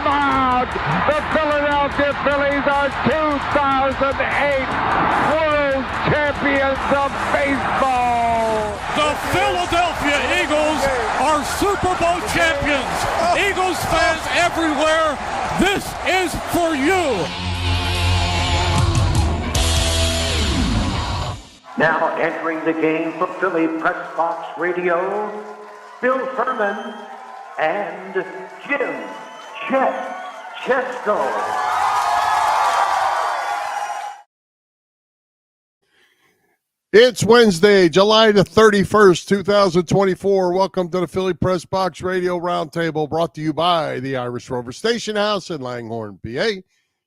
mound. The Philadelphia Phillies are 2008 World Champions of baseball. The Philadelphia Eagles are Super Bowl champions. Eagles fans everywhere, this is for you. Now entering the game for Philly Pressbox Radio, Bill Furman and Jim Chet Chesko. It's Wednesday, July the 31st, 2024. Welcome to the Philly Pressbox Radio Roundtable, brought to you by the Irish Rover Station House in Langhorne, PA,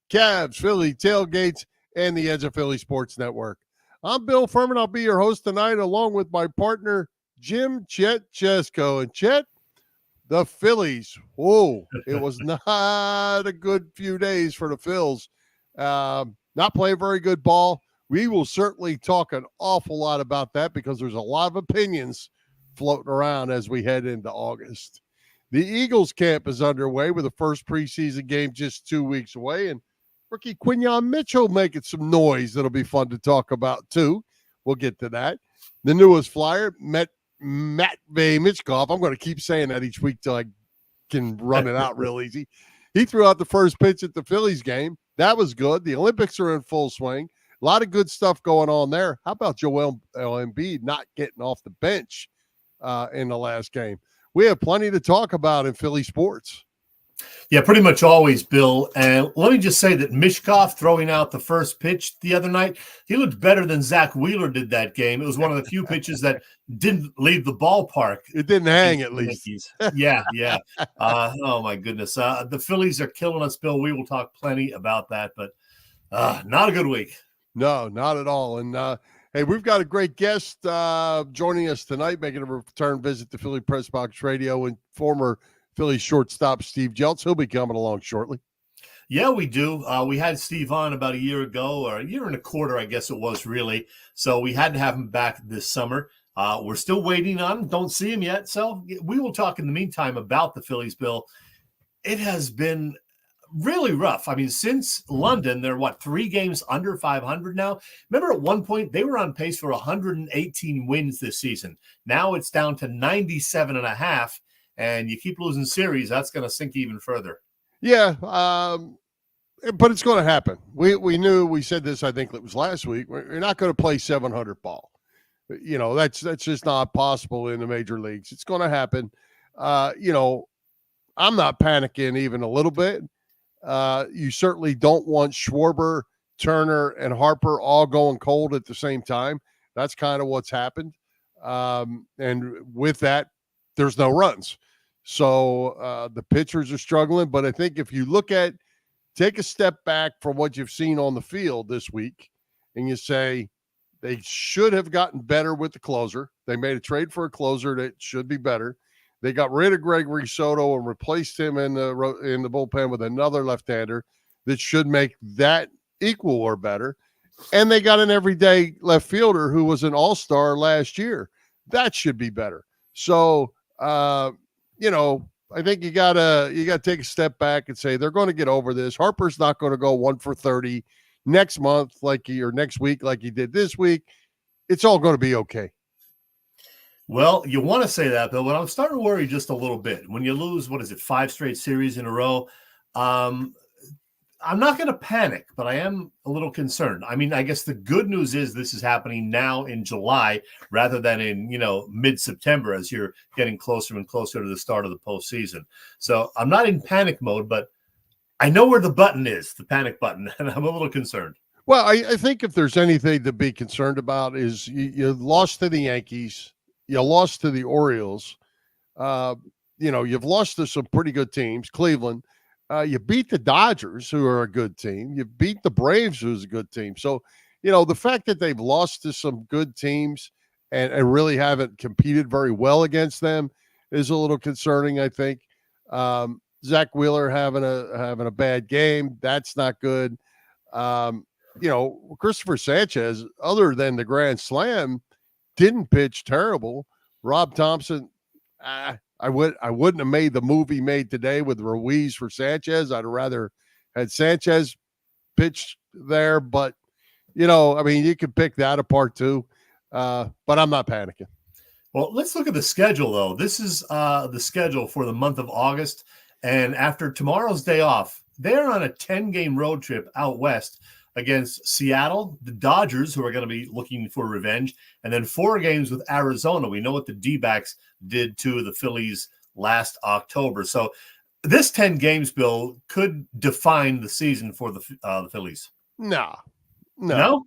Cavs, Philly Tailgates, and the Edge of Philly Sports Network. I'm Bill Furman. I'll be your host tonight, along with my partner, Jim Chet Chesko. And Chet, the Phillies, whoa, it was not a good few days for the Phils. Not playing very good ball. We will certainly talk an awful lot about that because there's a lot of opinions floating around as we head into August. The Eagles camp is underway with the first preseason game just 2 weeks away, and rookie Quinyon Mitchell making some noise that'll be fun to talk about too. We'll get to that. The newest Flyer, Matvey Michkov. I'm going to keep saying that each week till I can run it out real easy. He threw out the first pitch at the Phillies game. That was good. The Olympics are in full swing. A lot of good stuff going on there. How about Joel Embiid not getting off the bench in the last game? We have plenty to talk about in Philly sports. Yeah, pretty much always, Bill. And let me just say that Mishkov throwing out the first pitch the other night, he looked better than Zach Wheeler did that game. It was one of the few pitches that didn't leave the ballpark. It didn't hang, at least. Yeah. Oh, my goodness. The Phillies are killing us, Bill. We will talk plenty about that, but not a good week. No, not at all. And, hey, we've got a great guest joining us tonight, making a return visit to Philly Pressbox Radio, and former Philly shortstop STEVE Jeltz. He'll be coming along shortly. Yeah, we do. We had Steve on about a year ago, or a year and a quarter, I guess it was, really. So we had to have him back this summer. We're still waiting on him. Don't see him yet. So we will talk in the meantime about the Phillies, Bill. It has been really rough. I mean, since London, they're 3 games under 500 now. Remember at one point they were on pace for 118 wins this season. Now it's down to 97.5, and you keep losing series, that's going to sink even further. Yeah, but it's going to happen. We knew, we said this, I think it was last week. You're not going to play 700 ball. You know, that's just not possible in the major leagues. It's going to happen. You know, I'm not panicking even a little bit. You certainly don't want Schwarber, Turner, and Harper all going cold at the same time. That's kind of what's happened. And with that, there's no runs. So the pitchers are struggling. But I think if you take a step back from what you've seen on the field this week, and you say they should have gotten better with the closer. They made a trade for a closer that should be better. They got rid of Gregory Soto and replaced him in the bullpen with another left-hander that should make that equal or better. And they got an everyday left fielder who was an all-star last year. That should be better. So, you know, I think you gotta take a step back and say they're going to get over this. Harper's not going to go 1 for 30 next month or next week like he did this week. It's all going to be okay. Well, you want to say that, Bill, but I'm starting to worry just a little bit. When you lose, 5 straight series in a row, I'm not going to panic, but I am a little concerned. I mean, I guess the good news is this is happening now in July rather than in, mid-September as you're getting closer and closer to the start of the postseason. So I'm not in panic mode, but I know where the button is, the panic button, and I'm a little concerned. Well, I think if there's anything to be concerned about is you lost to the Yankees. You lost to the Orioles. You've lost to some pretty good teams. Cleveland. You beat the Dodgers, who are a good team. You beat the Braves, who's a good team. So, the fact that they've lost to some good teams and really haven't competed very well against them is a little concerning, I think. Zach Wheeler having a bad game. That's not good. Christopher Sanchez, other than the grand slam, didn't pitch terrible. Rob Thompson, I I wouldn't have made the move he made today with Ruiz for Sanchez. I'd rather had Sanchez pitch there, but I mean, you could pick that apart too. But I'm not panicking. Well, let's look at the schedule, though. This is the schedule for the month of August. And after tomorrow's day off, they're on a 10-game road trip out west against Seattle, the Dodgers, who are going to be looking for revenge, and then 4 games with Arizona. We know what the D-backs did to the Phillies last October. So this 10 games, Bill, could define the season for the Phillies. No. I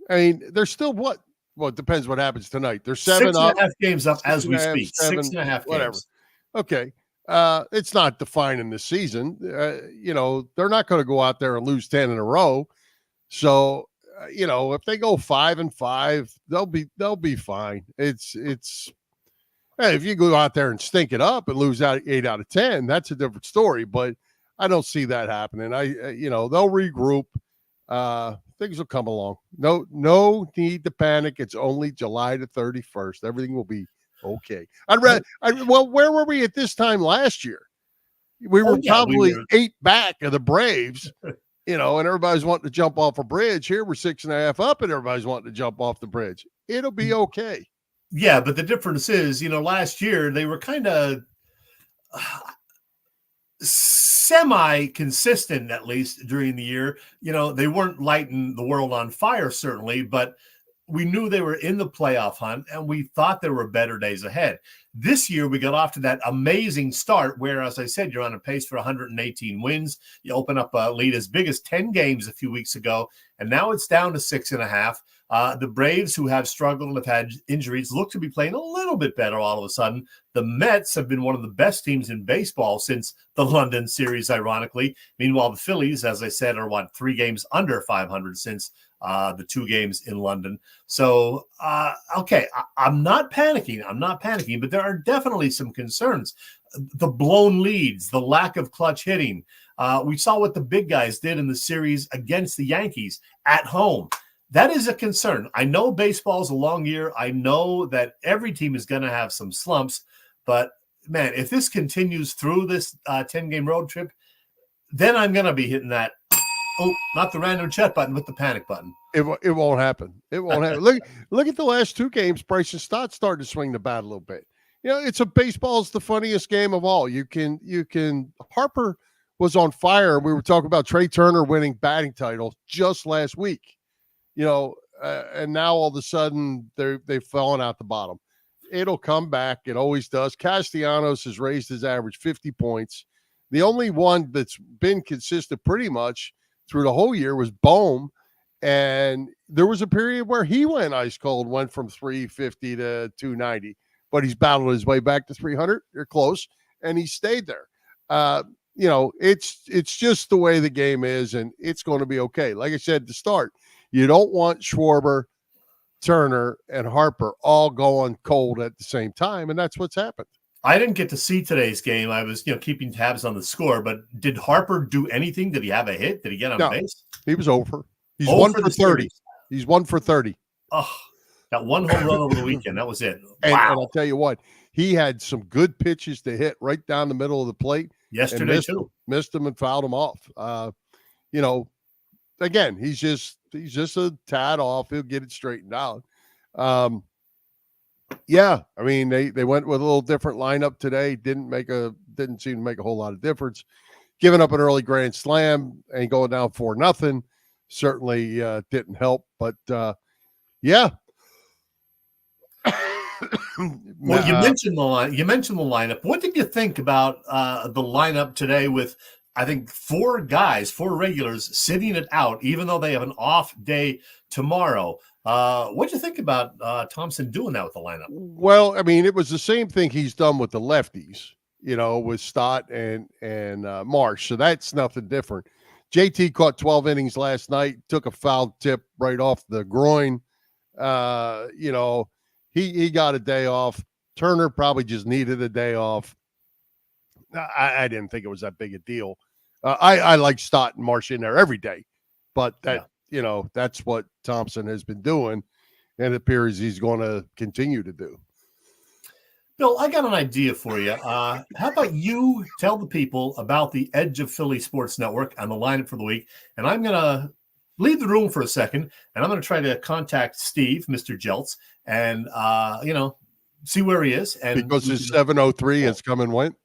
mean, there's still what? Well, it depends what happens tonight. There's 7 up. 6.5 games up as we speak. 7, 6.5 whatever. games. Okay. It's not defining the season. They're not going to go out there and lose 10 in a row. So, if they go 5-5, they'll be fine. It's if you go out there and stink it up and lose 8 out of 10, that's a different story. But I don't see that happening. They'll regroup. Things will come along. No need to panic. It's only July the 31st. Everything will be okay. Where were we at this time last year? We were probably 8 back of the Braves, and everybody's wanting to jump off a bridge. Here we're 6.5 up, and everybody's wanting to jump off the bridge. It'll be okay. Yeah, but the difference is, last year they were kind of semi-consistent, at least during the year. They weren't lighting the world on fire, certainly, but we knew they were in the playoff hunt, and we thought there were better days ahead. This year, we got off to that amazing start where, as I said, you're on a pace for 118 wins. You open up a lead as big as 10 games a few weeks ago, and now it's down to 6.5. The Braves, who have struggled and have had injuries, look to be playing a little bit better all of a sudden. The Mets have been one of the best teams in baseball since the London series, ironically. Meanwhile, the Phillies, as I said, are 3 games under 500 since the 2 games in London. So, okay, I'm not panicking, but there are definitely some concerns. The blown leads, the lack of clutch hitting. We saw what the big guys did in the series against the Yankees at home. That is a concern. I know baseball's a long year. I know that every team is going to have some slumps, but man, if this continues through this 10-game road trip, then I'm going to be hitting that. Oh, not the random Chet button, but the panic button. It won't happen. It won't happen. Look at the last 2 games. Bryson Stott started to swing the bat a little bit. Baseball's the funniest game of all. You can Harper was on fire. We were talking about Trey Turner winning batting titles just last week. And now all of a sudden they've fallen out the bottom. It'll come back. It always does. Castellanos has raised his average 50 points. The only one that's been consistent pretty much through the whole year was Bohm. And there was a period where he went ice cold, went from 350 to 290, but he's battled his way back to 300. They're close, and he stayed there. It's just the way the game is, and it's going to be okay. Like I said at the start, you don't want Schwarber, Turner, and Harper all going cold at the same time, and that's what's happened. I didn't get to see today's game. I was, keeping tabs on the score, but did Harper do anything? Did he have a hit? Did he get on base? He was over. He's 1 for 30. He's 1 for 30. Oh, got 1 home run over the weekend. That was it. Wow. And I'll tell you what, he had some good pitches to hit right down the middle of the plate. Yesterday, too. Missed him and fouled him off. Again, he's just a tad off. He'll get it straightened out. Yeah, I mean, they went with a little different lineup today. Didn't seem to make a whole lot of difference. Giving up an early grand slam and going down 4-0 certainly didn't help. But yeah. Well, you mentioned the lineup. What did you think about the lineup today with, I think, 4 regulars sitting it out, even though they have an off day tomorrow? What do you think about Thompson doing that with the lineup? Well, I mean, it was the same thing he's done with the lefties, with Stott and Marsh. So that's nothing different. JT caught 12 innings last night, took a foul tip right off the groin. He got a day off. Turner probably just needed a day off. I didn't think it was that big a deal. I like Stott and Marsh in there every day, but that's what Thompson has been doing, and it appears he's going to continue to do. Bill, I got an idea for you. How about you tell the people about the Edge of Philly Sports Network and the lineup for the week? And I'm going to leave the room for a second, and I'm going to try to contact Steve, Mr. Jeltz, and, see where he is. And Because his 703 has come and went.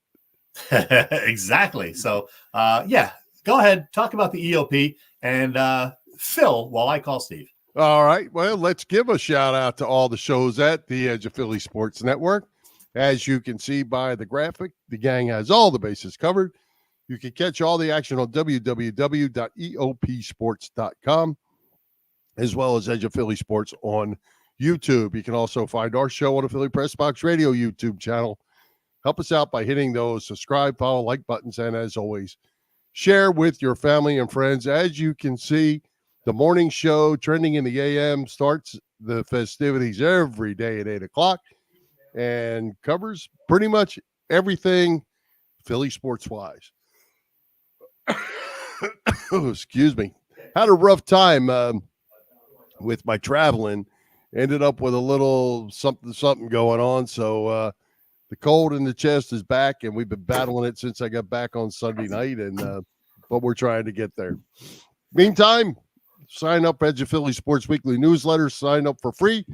Exactly. So, go ahead. Talk about the EOP and Phil while I call Steve. All right. Well, let's give a shout out to all the shows at the Edge of Philly Sports Network. As you can see by the graphic, the gang has all the bases covered. You can catch all the action on www.eopsports.com, as well as Edge of Philly Sports on YouTube. You can also find our show on the Philly Pressbox Radio YouTube channel. Help us out by hitting those subscribe, follow, like buttons, and as always, share with your family and friends. As you can see, the morning show, Trending in the AM, starts the festivities every day at 8 o'clock and covers pretty much everything Philly sports-wise. Excuse me. Had a rough time with my traveling. Ended up with a little something going on. So the cold in the chest is back, and we've been battling it since I got back on Sunday night, but we're trying to get there. Meantime, sign up Edge of Philly Sports Weekly newsletter. Sign up for free.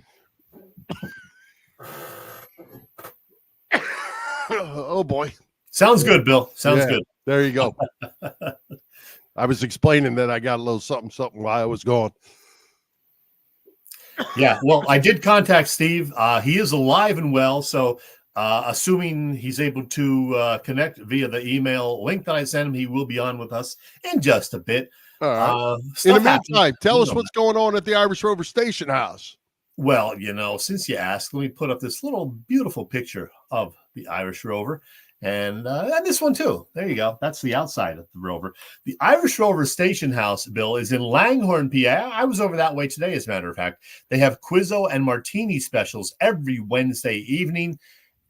Oh, boy. Sounds good, Bill. Sounds good. There you go. I was explaining that I got a little something while I was gone. Yeah, well, I did contact Steve. He is alive and well, so assuming he's able to connect via the email link that I sent him, he will be on with us in just a bit. All right. In the meantime, tell us what's going on at the Irish Rover Station House. Well, since you asked, let me put up this little beautiful picture of the Irish Rover. And this one, too. There you go. That's the outside of the Rover. The Irish Rover Station House, Bill, is in Langhorne, PA. I was over that way today, as a matter of fact. They have Quizzo and Martini specials every Wednesday evening.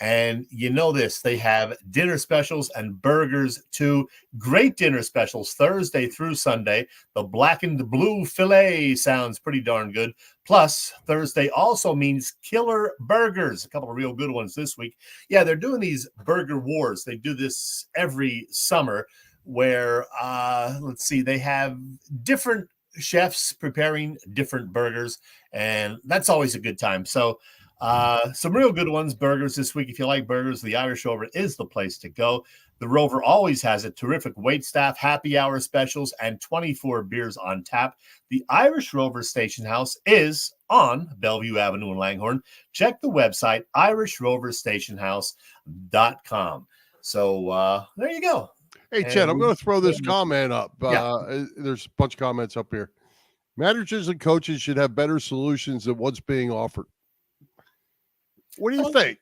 And they have dinner specials and burgers too. Great dinner specials Thursday through Sunday. The black and blue filet sounds pretty darn good. Plus, Thursday also means killer burgers. A couple of real good ones this week. Yeah, they're doing these burger wars. They do this every summer where, they have different chefs preparing different burgers. And that's always a good time. So, some real good ones, burgers this week. If you like burgers, the Irish Rover is the place to go. The Rover always has a terrific waitstaff, happy hour specials, and 24 beers on tap. The Irish Rover Station House is on Bellevue Avenue in Langhorne. Check the website, irishroverstationhouse.com. So there you go. Hey, Chet, I'm going to throw this comment up. There's a bunch of comments up here. Managers and coaches should have better solutions than what's being offered. What do you think?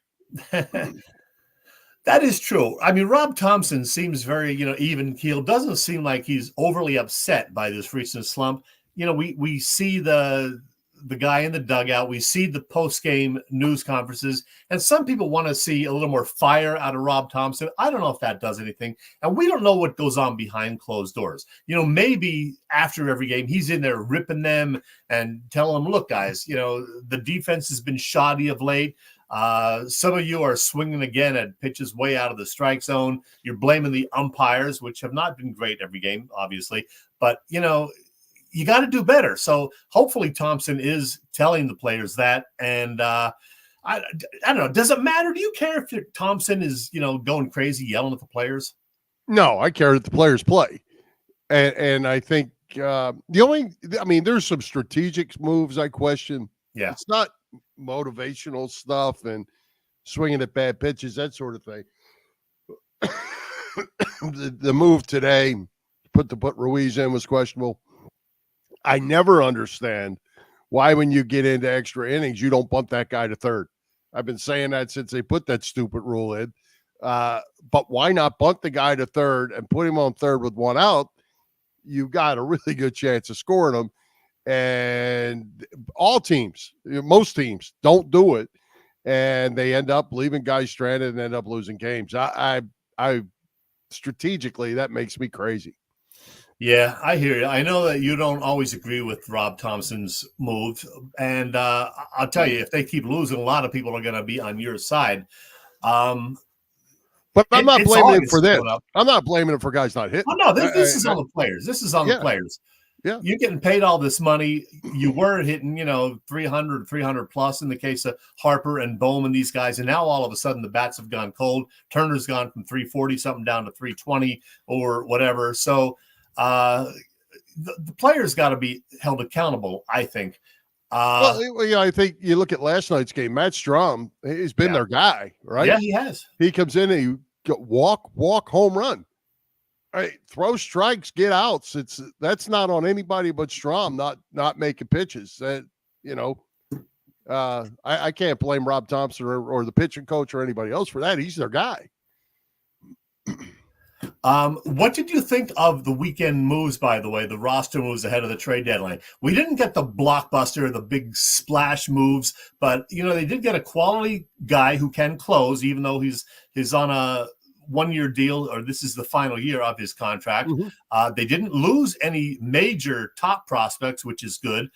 That is true. I mean, Rob Thompson seems very, even keel. Doesn't seem like he's overly upset by this recent slump. We see the guy in the dugout. We see the post-game news conferences. And some people want to see a little more fire out of Rob Thompson. I don't know if that does anything. And we don't know what goes on behind closed doors. Maybe after every game, he's in there ripping them and telling them, look, guys, the defense has been shoddy of late. Some of you are swinging again at pitches way out of the strike zone. You're blaming the umpires, which have not been great every game, obviously. But, you got to do better. So hopefully Thompson is telling the players that. And I don't know. Does it matter? Do you care if Thompson is, going crazy, yelling at the players? No, I care that the players play. And I think there's some strategic moves I question. Yeah. It's not motivational stuff and swinging at bad pitches, that sort of thing. The move today, put Ruiz in, was questionable. I never understand why, when you get into extra innings, you don't bunt that guy to third. I've been saying that since they put that stupid rule in. But why not bunt the guy to third and put him on third with one out? You've got a really good chance of scoring him. And most teams don't do it, and they end up leaving guys stranded and end up losing games. I strategically, that makes me crazy. Yeah, I hear you. I know that you don't always agree with Rob Thompson's move, and I'll tell you, if they keep losing, a lot of people are going to be on your side. But I'm not blaming him for this. Up. I'm not blaming him for guys not hitting. Oh, no, this is on the players. This is on the players. Yeah. You're getting paid all this money. You were hitting, 300 plus in the case of Harper and Bowman, these guys. And now all of a sudden the bats have gone cold. Turner's gone from 340 something down to 320 or whatever. So the players got to be held accountable, I think. I think you look at last night's game. Matt Strom, he's been their guy, right? Yeah, he has. He comes in and he walk, home run. Right, throw strikes, get outs. That's not on anybody but Strom not making pitches. I can't blame Rob Thompson or the pitching coach or anybody else for that. He's their guy. What did you think of the weekend moves, by the way, the roster moves ahead of the trade deadline? We didn't get the blockbuster, the big splash moves, but, they did get a quality guy who can close, even though he's on a one-year deal, or this is the final year of his contract. Mm-hmm. They didn't lose any major top prospects, which is good.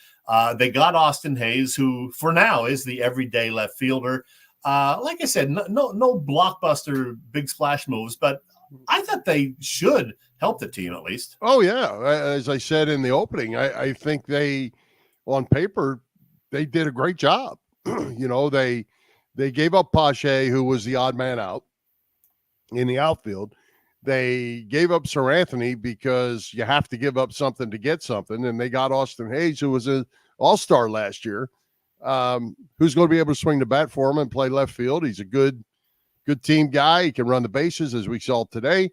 They got Austin Hayes, who for now is the everyday left fielder. Like I said, no blockbuster big splash moves, but I thought they should help the team at least. Oh, yeah. As I said in the opening, I think they, on paper, they did a great job. They gave up Pache, who was the odd man out in the outfield. They gave up Sir Anthony because you have to give up something to get something. And they got Austin Hayes, who was an all-star last year, who's going to be able to swing the bat for him and play left field. He's a good team guy. He can run the bases, as we saw today.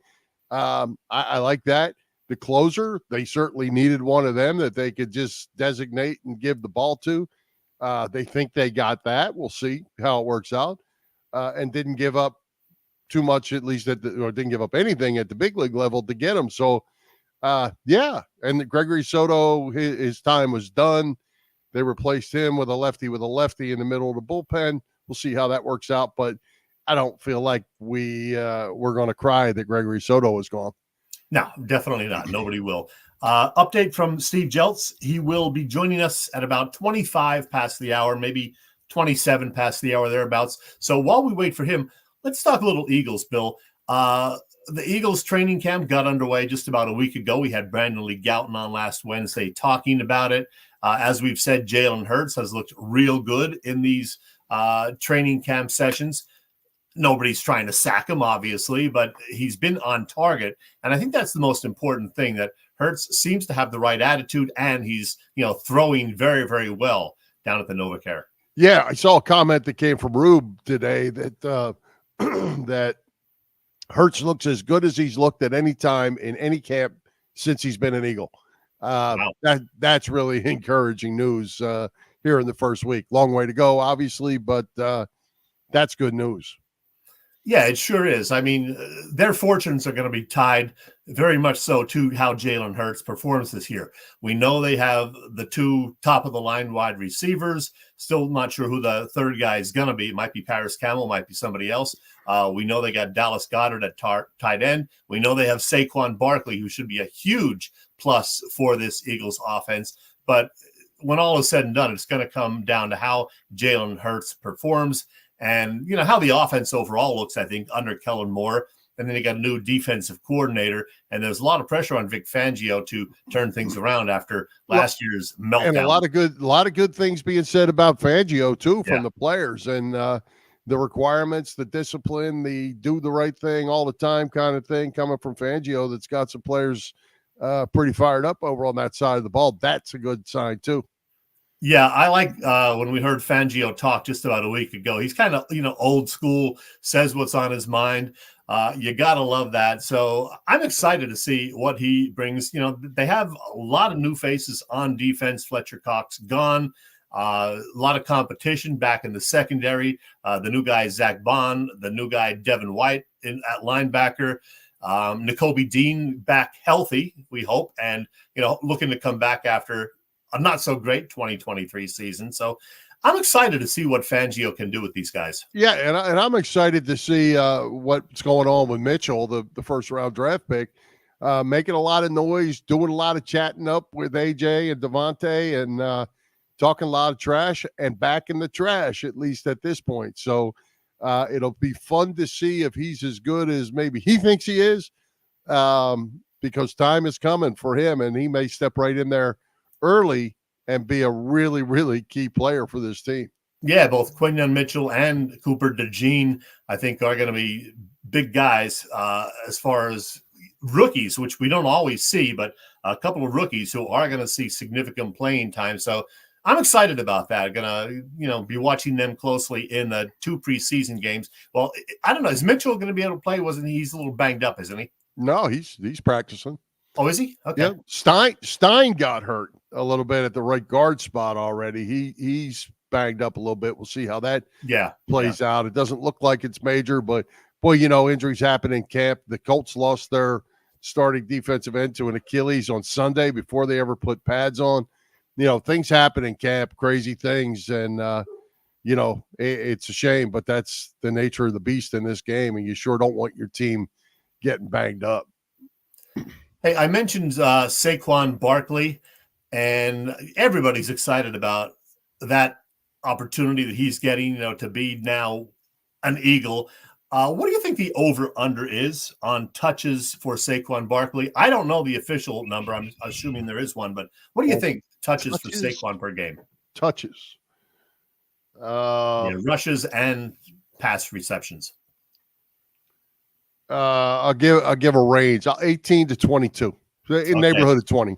I like that. The closer, they certainly needed one of them that they could just designate and give the ball to. They think they got that. We'll see how it works out. And didn't give up too much, at least or didn't give up anything at the big league level to get him. So, yeah. And Gregory Soto, his time was done. They replaced him with a lefty in the middle of the bullpen. We'll see how that works out. But I don't feel like we're going to cry that Gregory Soto is gone. No, definitely not. Nobody will. Update from Steve Jeltz. He will be joining us at about 25 past the hour, maybe 27 past the hour, thereabouts. So while we wait for him, let's talk a little Eagles, Bill. The Eagles training camp got underway just about a week ago. We had Brandon Lee Gouton on last Wednesday talking about it. As we've said, Jalen Hurts has looked real good in these training camp sessions. Nobody's trying to sack him, obviously, but he's been on target. And I think that's the most important thing, that Hurts seems to have the right attitude, and he's, throwing very, very well down at the NovaCare. Yeah, I saw a comment that came from Rube today that that Hurts looks as good as he's looked at any time in any camp since he's been an Eagle. Wow. That's really encouraging news here in the first week. Long way to go, obviously, but that's good news. Yeah, it sure is. I mean, their fortunes are going to be tied very much so to how Jalen Hurts performs this year. We know they have the two top-of-the-line wide receivers. Still not sure who the third guy is going to be. It might be Paris Campbell, might be somebody else. We know they got Dallas Goedert at tight end. We know they have Saquon Barkley, who should be a huge plus for this Eagles offense. But when all is said and done, it's going to come down to how Jalen Hurts performs. And, how the offense overall looks, I think, under Kellen Moore. And then they got a new defensive coordinator. And there's a lot of pressure on Vic Fangio to turn things around after last year's meltdown. And a lot of good things being said about Fangio, too, from the players. And the requirements, the discipline, the do the right thing all the time kind of thing coming from Fangio that's got some players pretty fired up over on that side of the ball. That's a good sign, too. Yeah, I like when we heard Fangio talk just about a week ago. He's kind of, old school, says what's on his mind. You got to love that. So I'm excited to see what he brings. They have a lot of new faces on defense. Fletcher Cox gone. A lot of competition back in the secondary. The new guy, Zach Bond. The new guy, Devin White at linebacker. Nakobe Dean back healthy, we hope, and, looking to come back after a not so great 2023 season. So I'm excited to see what Fangio can do with these guys. Yeah, and I'm excited to see what's going on with Mitchell, the first round draft pick, making a lot of noise, doing a lot of chatting up with AJ and Devontae, and talking a lot of trash and back in the trash, at least at this point. So It'll be fun to see if he's as good as maybe he thinks he is, because time is coming for him, and he may step right in there early and be a really, really key player for this team. Yeah, both Quinyon Mitchell and Cooper DeJean, I think, are going to be big guys as far as rookies, which we don't always see, but a couple of rookies who are going to see significant playing time. So I'm excited about that. Going to, be watching them closely in the 2 preseason games. Well, I don't know. Is Mitchell going to be able to play? Wasn't he? He's a little banged up, isn't he? No, he's practicing. Oh, is he? Okay. Yeah, Stein got hurt a little bit at the right guard spot already. He's banged up a little bit. We'll see how that plays out. It doesn't look like it's major, but boy, injuries happen in camp. The Colts lost their starting defensive end to an Achilles on Sunday before they ever put pads on. Things happen in camp, crazy things, and it's a shame, but that's the nature of the beast in this game, and you sure don't want your team getting banged up. Hey, I mentioned Saquon Barkley, and everybody's excited about that opportunity that he's getting, to be now an Eagle. What do you think the over-under is on touches for Saquon Barkley? I don't know the official number. I'm assuming there is one, but what do you think touches for Saquon per game? Touches. Rushes and pass receptions. I'll give a range, 18 to 22, in neighborhood of 20.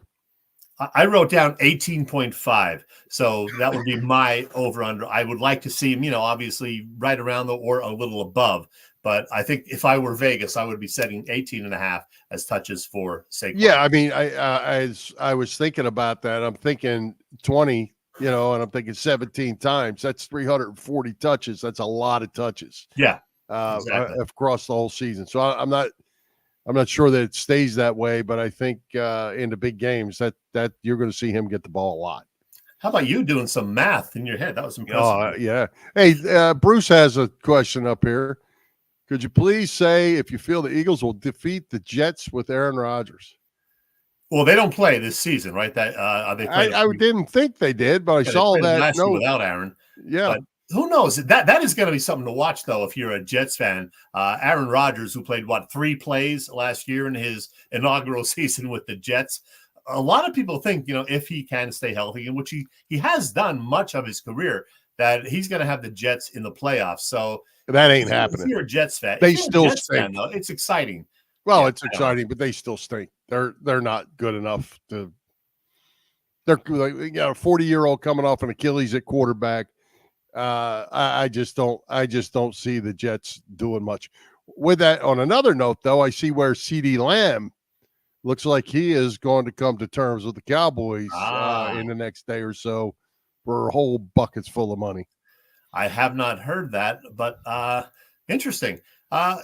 I wrote down 18.5, so that would be my over-under. I would like to see him, obviously right around or a little above. But I think if I were Vegas, I would be setting 18.5 as touches for Saquon. Yeah, I mean, I was thinking about that. I'm thinking 20, and I'm thinking 17 times. That's 340 touches. That's a lot of touches. Yeah, exactly. Across the whole season. So I'm not sure that it stays that way, but I think in the big games that you're going to see him get the ball a lot. How about you doing some math in your head? That was impressive. Oh, yeah. Hey, Bruce has a question up here. Could you please say if you feel the Eagles will defeat the Jets with Aaron Rodgers? Well, they don't play this season, right? That they I didn't think they did, but I saw that without Aaron. Yeah. But who knows? That is going to be something to watch, though, if you're a Jets fan. Aaron Rodgers, who played, 3 plays last year in his inaugural season with the Jets. A lot of people think, if he can stay healthy, in which he has done much of his career, that he's going to have the Jets in the playoffs. So that ain't happening. If you're a Jets fan, they still stink. Though, it's exciting. Well, it's exciting, but they still stink. They're not good enough to. They're a 40-year-old coming off an Achilles at quarterback. I just don't see the Jets doing much. With that, on another note, though, I see where CeeDee Lamb looks like he is going to come to terms with the Cowboys in the next day or so for whole buckets full of money. I have not heard that, but interesting.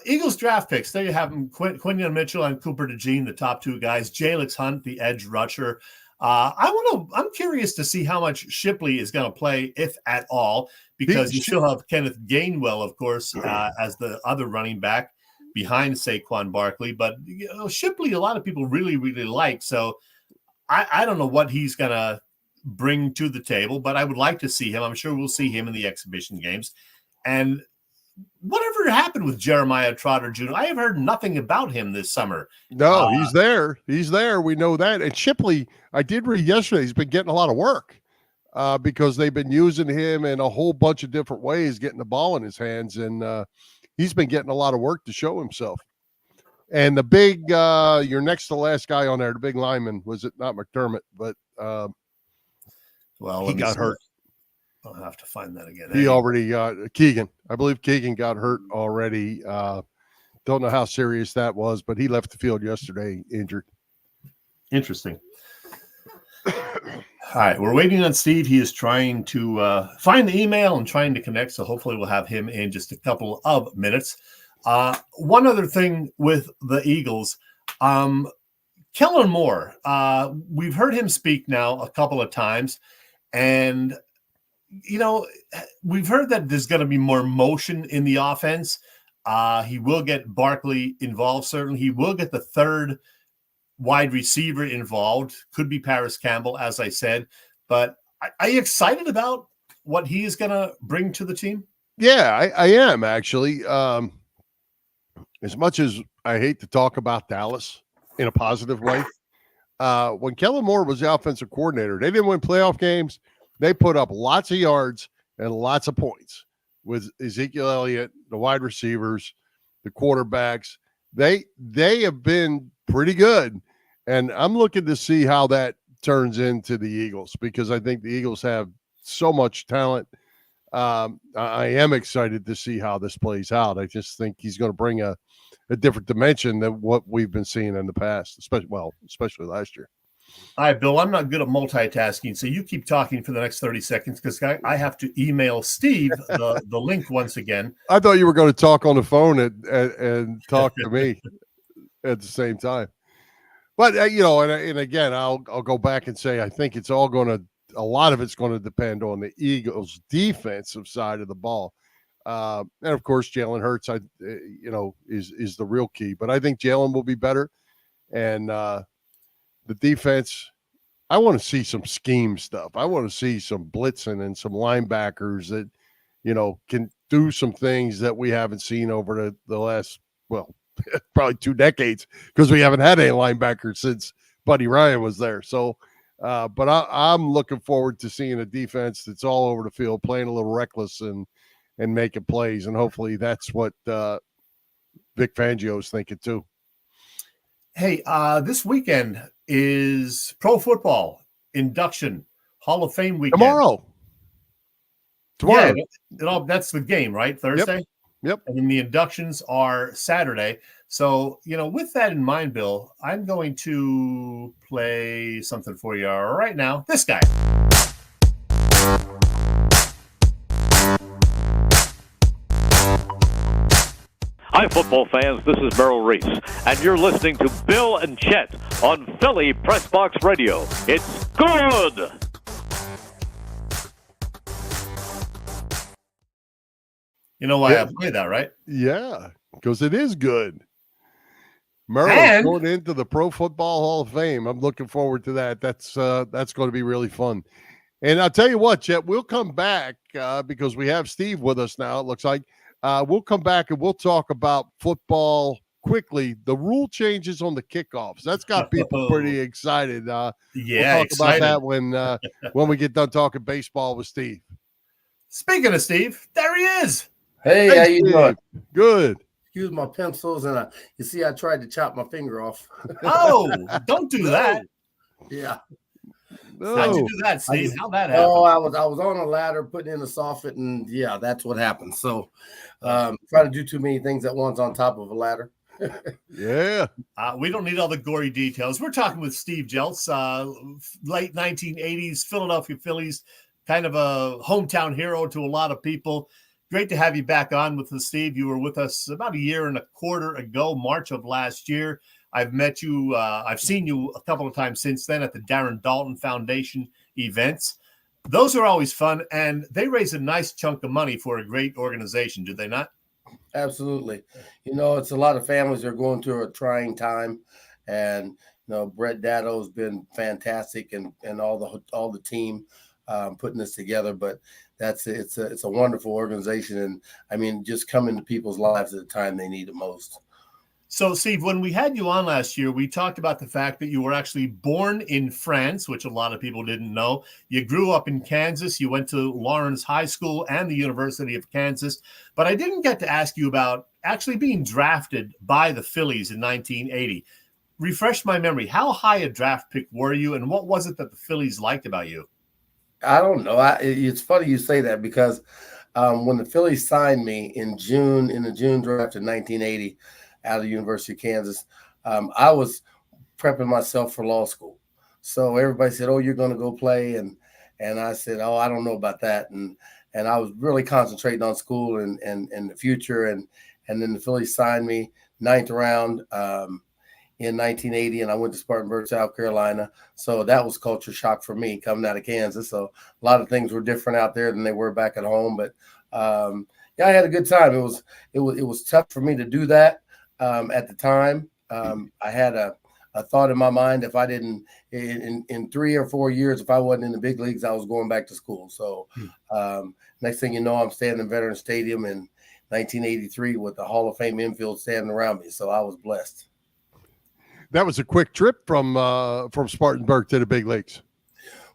Eagles draft picks. There you have them. Quinyon Mitchell and Cooper DeJean, the top 2 guys. Jalix Hunt, the edge rusher. I'm curious to see how much Shipley is going to play, if at all, because you still have Kenneth Gainwell, of course, as the other running back behind Saquon Barkley. But Shipley, a lot of people really, really like. So I don't know what he's going to bring to the table, but I would like to see him. I'm sure we'll see him in the exhibition games. And whatever happened with Jeremiah Trotter Jr., I have heard nothing about him this summer. No, he's there. He's there. We know that. And Shipley, I did read yesterday, he's been getting a lot of work because they've been using him in a whole bunch of different ways, getting the ball in his hands. And he's been getting a lot of work to show himself. And the big, your next to last guy on there, the big lineman, was it not McDermott, but he got hurt. I'll have to find that again. He already got Keegan. I believe Keegan got hurt already. Don't know how serious that was, but he left the field yesterday injured. Interesting. All right, we're waiting on Steve. He is trying to find the email and trying to connect, so hopefully we'll have him in just a couple of minutes. One other thing with the Eagles, Kellen Moore, we've heard him speak now a couple of times, and we've heard that there's going to be more motion in the offense. He will get Barkley involved, certainly. He will get the third wide receiver involved. Could be Paris Campbell, as I said. But are you excited about what he is going to bring to the team? Yeah, I am actually. As much as I hate to talk about Dallas in a positive way, when Kellen Moore was the offensive coordinator, they didn't win playoff games. They put up lots of yards and lots of points with Ezekiel Elliott, the wide receivers, the quarterbacks. They have been pretty good, and I'm looking to see how that turns into the Eagles because I think the Eagles have so much talent. I am excited to see how this plays out. I just think he's going to bring a different dimension than what we've been seeing in the past, especially last year. All right, Bill, I'm not good at multitasking, so you keep talking for the next 30 seconds because I have to email Steve the link once again. I thought you were going to talk on the phone and talk to me at the same time. But, and again, I'll go back and say I think it's all going to – a lot of it's going to depend on the Eagles' defensive side of the ball. And, of course, Jalen Hurts, is the real key. But I think Jalen will be better. And the defense, I want to see some scheme stuff. I want to see some blitzing and some linebackers that, can do some things that we haven't seen over the last, probably 2 decades because we haven't had any linebackers since Buddy Ryan was there. So, but I'm looking forward to seeing a defense that's all over the field, playing a little reckless and making plays. And hopefully that's what Vic Fangio is thinking too. Hey, this weekend is Pro Football Induction Hall of Fame weekend. Tomorrow. Yeah, that's the game, right? Thursday? Yep. And then the inductions are Saturday. So, with that in mind, Bill, I'm going to play something for you right now. This guy. Hi, football fans. This is Merrill Reese, and you're listening to Bill and Chet on Philly Pressbox Radio. It's good! You know why I play that, right? Yeah, because it is good. Merrill going into the Pro Football Hall of Fame. I'm looking forward to that. That's going to be really fun. And I'll tell you what, Chet, we'll come back because we have Steve with us now, it looks like. We'll come back and we'll talk about football quickly. The rule changes on the kickoffs. That's got people pretty excited. We'll talk about that when we get done talking baseball with Steve. Speaking of Steve, there he is. Hey, how you doing? Good. Use my pencils and you see I tried to chop my finger off. Oh, don't do that. Yeah. No. How'd you do that, Steve? How'd that happen? Oh, I was on a ladder putting in the soffit, and yeah, that's what happened. So trying to do too many things at once on top of a ladder. Yeah. We don't need all the gory details. We're talking with Steve Jeltz, late 1980s Philadelphia Phillies, kind of a hometown hero to a lot of people. Great to have you back on with us, Steve. You were with us about 1.25 years ago, March of last year. I've met you. I've seen you a couple of times since then at the Darren Dalton Foundation events. Those are always fun, and they raise a nice chunk of money for a great organization, do they not? Absolutely. It's a lot of families that are going through a trying time, and Brett Datto has been fantastic, and all the team putting this together. But it's a wonderful organization, and I mean, just come into people's lives at the time they need it most. So, Steve, when we had you on last year, we talked about the fact that you were actually born in France, which a lot of people didn't know. You grew up in Kansas. You went to Lawrence High School and the University of Kansas. But I didn't get to ask you about actually being drafted by the Phillies in 1980. Refresh my memory. How high a draft pick were you, and what was it that the Phillies liked about you? I don't know. It's funny you say that because when the Phillies signed me in the June draft in 1980, out of the University of Kansas, I was prepping myself for law school. So everybody said, "Oh, you're going to go play," and I said, "Oh, I don't know about that." And I was really concentrating on school and the future. And then the Phillies signed me 9th round in 1980, and I went to Spartanburg, South Carolina. So that was culture shock for me coming out of Kansas. So a lot of things were different out there than they were back at home. But yeah, I had a good time. It was tough for me to do that. At the time, I had a thought in my mind, if I didn't in 3 or 4 years, if I wasn't in the big leagues, I was going back to school. So next thing you know, I'm standing in Veterans Stadium in 1983 with the Hall of Fame infield standing around me. So I was blessed. That was a quick trip from Spartanburg to the big leagues.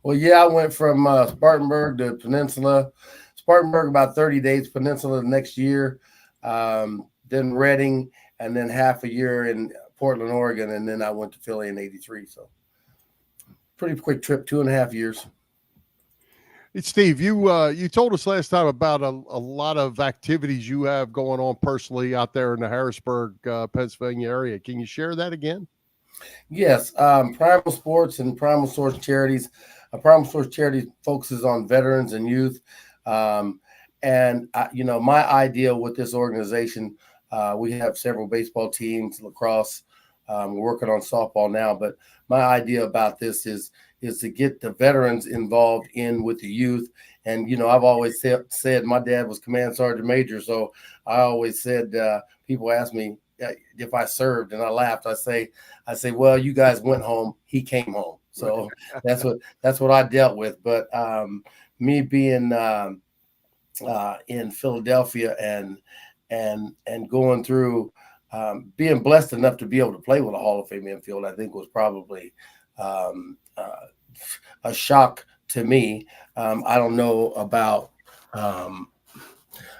Well, yeah, I went from Spartanburg to Peninsula. Spartanburg about 30 days, Peninsula the next year, then Reading, and then half a year in Portland, Oregon, and then I went to Philly in 83. So pretty quick trip, 2.5 years. Hey, Steve, you told us last time about a lot of activities you have going on personally out there in the Harrisburg, Pennsylvania area. Can you share that again? Yes, Primal Sports and Primal Source Charities. Primal Source Charity focuses on veterans and youth. And my idea with this organization, we have several baseball teams, lacrosse. We're working on softball now, but my idea about this is to get the veterans involved in with the youth. And, I've always said my dad was command sergeant major. So I always said, people ask me if I served, and I laughed. I say, well, you guys went home. He came home. So that's what I dealt with. But me being in Philadelphia and going through being blessed enough to be able to play with a Hall of Fame infield, I think was probably a shock to me. I don't know about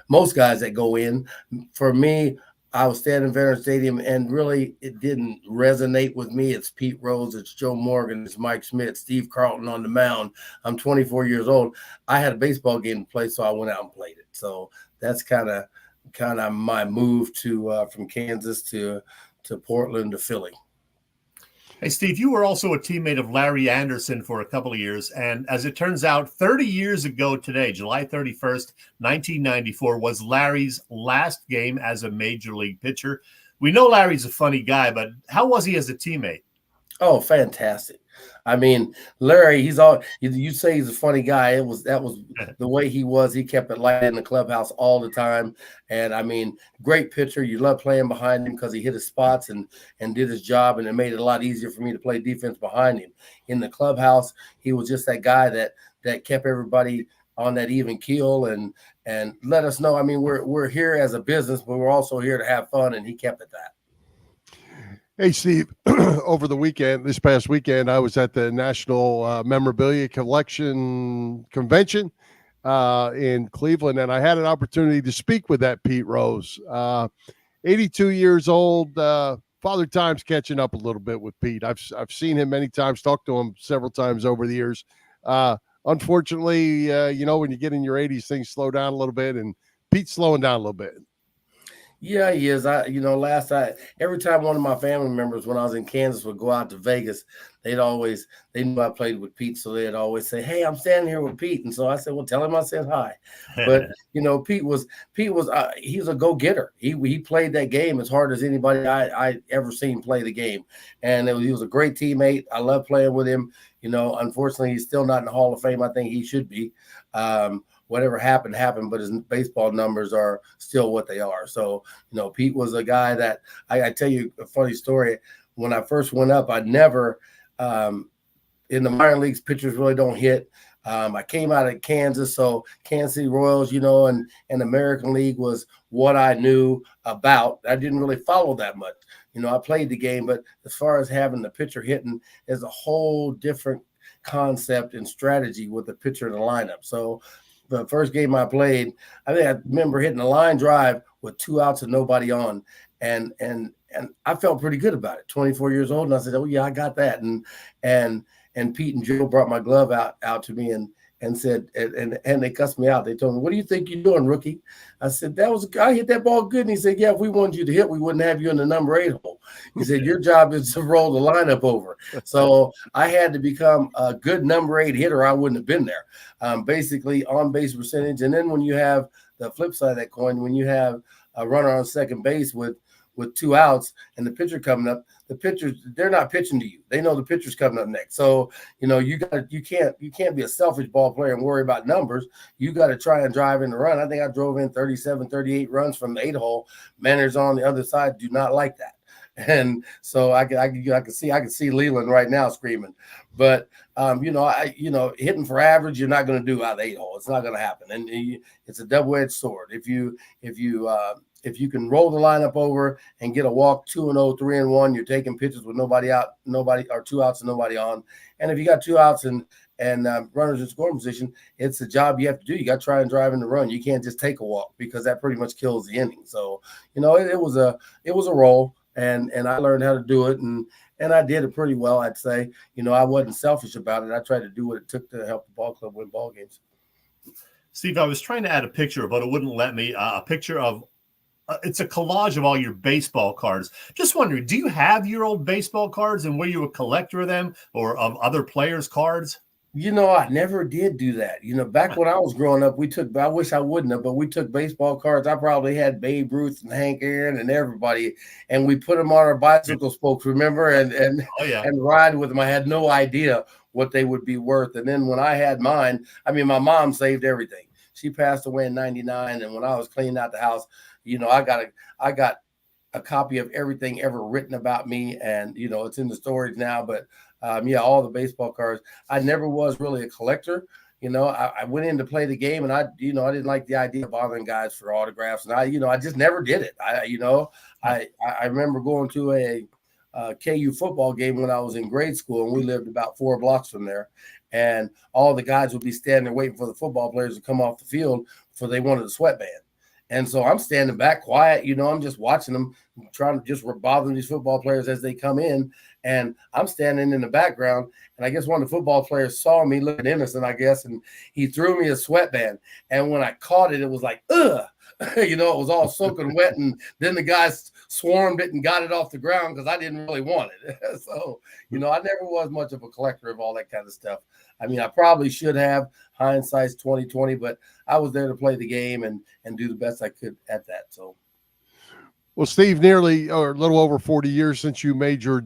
most guys that go in. For me, I was standing in Veterans Stadium, and really it didn't resonate with me. It's Pete Rose, it's Joe Morgan, it's Mike Schmidt, Steve Carlton on the mound. I'm 24 years old. I had a baseball game to play, so I went out and played it. So that's kind of my move to from Kansas to Portland to Philly. Hey, Steve, you were also a teammate of Larry Anderson for a couple of years. And as it turns out, 30 years ago today, July 31st, 1994, was Larry's last game as a major league pitcher. We know Larry's a funny guy, but how was he as a teammate? Oh, fantastic. I mean, Larry, you say he's a funny guy. That was the way he was. He kept it light in the clubhouse all the time. And I mean, great pitcher. You love playing behind him because he hit his spots and did his job. And it made it a lot easier for me to play defense behind him. In the clubhouse, he was just that guy that kept everybody on that even keel and let us know. I mean, we're here as a business, but we're also here to have fun. And he kept it that. Hey, Steve, over this past weekend, I was at the National Memorabilia Collection Convention in Cleveland, and I had an opportunity to speak with that Pete Rose. 82 years old, Father Time's catching up a little bit with Pete. I've seen him many times, talked to him several times over the years. Unfortunately, when you get in your 80s, things slow down a little bit, and Pete's slowing down a little bit. Yeah, he is. Every time one of my family members when I was in Kansas would go out to Vegas, they knew I played with Pete, so they'd always say, "Hey, I'm standing here with Pete." And so I said, "Well, tell him I said hi." But Pete was he's a go-getter. He played that game as hard as anybody I ever seen play the game, and he was a great teammate. I love playing with him. Unfortunately, he's still not in the Hall of Fame. I think he should be. Whatever happened, but his baseball numbers are still what they are. So, Pete was a guy that I tell you a funny story. When I first went up, I never, in the minor leagues, pitchers really don't hit. I came out of Kansas, so Kansas City Royals, and American League was what I knew about. I didn't really follow that much. I played the game, but as far as having the pitcher hitting, there's a whole different concept and strategy with the pitcher in the lineup. So, the first game I played, I think I remember hitting a line drive with 2 outs and nobody on, and I felt pretty good about it. 24 years old, and I said, "Oh yeah, I got that." And Pete and Joe brought my glove out to me and said, and they cussed me out. They told me, "What do you think you're doing, rookie?" I said, I hit that ball good. And he said, "Yeah, if we wanted you to hit, we wouldn't have you in the number 8 hole." He said, "Your job is to roll the lineup over." So I had to become a good number 8 hitter. I wouldn't have been there. Basically on base percentage. And then when you have the flip side of that coin, when you have a runner on second base with 2 outs and the pitcher coming up, the pitchers, they're not pitching to you. They know the pitcher's coming up next. So, you can't be a selfish ball player and worry about numbers. You got to try and drive in the run. I think I drove in 37, 38 runs from the 8 hole. Manners on the other side do not like that. And so I can see Leland right now screaming. But hitting for average, you're not going to do out of the 8-hole. It's not going to happen. And it's a double-edged sword. If you can roll the lineup over and get a walk 2-0, 3-1, you're taking pitches with nobody out, or 2 outs and nobody on. And if you got 2 outs and runners in scoring position, it's a job you have to do. You got to try and drive in the run. You can't just take a walk because that pretty much kills the inning. So, it was a role, and I learned how to do it, and I did it pretty well, I'd say. I wasn't selfish about it. I tried to do what it took to help the ball club win ball games. Steve, I was trying to add a picture, but it wouldn't let me. A picture of it's a collage of all your baseball cards. Just wondering, do you have your old baseball cards, and were you a collector of them or of other players' cards? I never did do that. Back when I was growing up, I wish I wouldn't have, but we took baseball cards. I probably had Babe Ruth and Hank Aaron and everybody, and we put them on our bicycle spokes, remember, and ride with them. I had no idea what they would be worth. And then when I had mine, my mom saved everything. She passed away in 1999, and when I was cleaning out the house, I got a copy of everything ever written about me, and it's in the storage now. But all the baseball cards. I never was really a collector. I went in to play the game, and I didn't like the idea of bothering guys for autographs, and I just never did it. I remember going to a KU football game when I was in grade school, and we lived about 4 blocks from there, and all the guys would be standing there waiting for the football players to come off the field for they wanted a sweatband. And so I'm standing back quiet, I'm just watching them, trying to just bother these football players as they come in. And I'm standing in the background. And I guess one of the football players saw me looking innocent, I guess, and he threw me a sweatband. And when I caught it, it was like, ugh. It was all soaking wet. And then the guys swarmed it and got it off the ground because I didn't really want it. So, I never was much of a collector of all that kind of stuff. I probably should have. Hindsight's 20/20, but I was there to play the game and do the best I could at that. So, well, Steve, nearly or a little over 40 years since you made your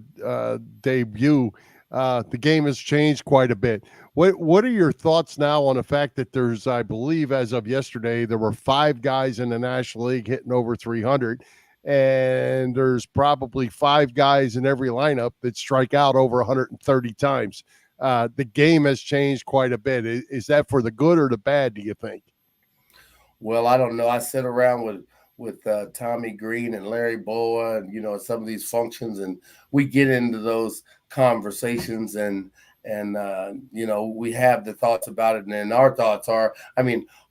debut, the game has changed quite a bit. What are your thoughts now on the fact that there's, I believe, as of yesterday, there were 5 guys in the National League hitting over 300, and there's probably 5 guys in every lineup that strike out over 130 times. The game has changed quite a bit. Is that for the good or the bad, do you think? Well, I don't know. I sit around with Tommy Green and Larry Boa and, some of these functions, and we get into those conversations and we have the thoughts about it. And then our thoughts are,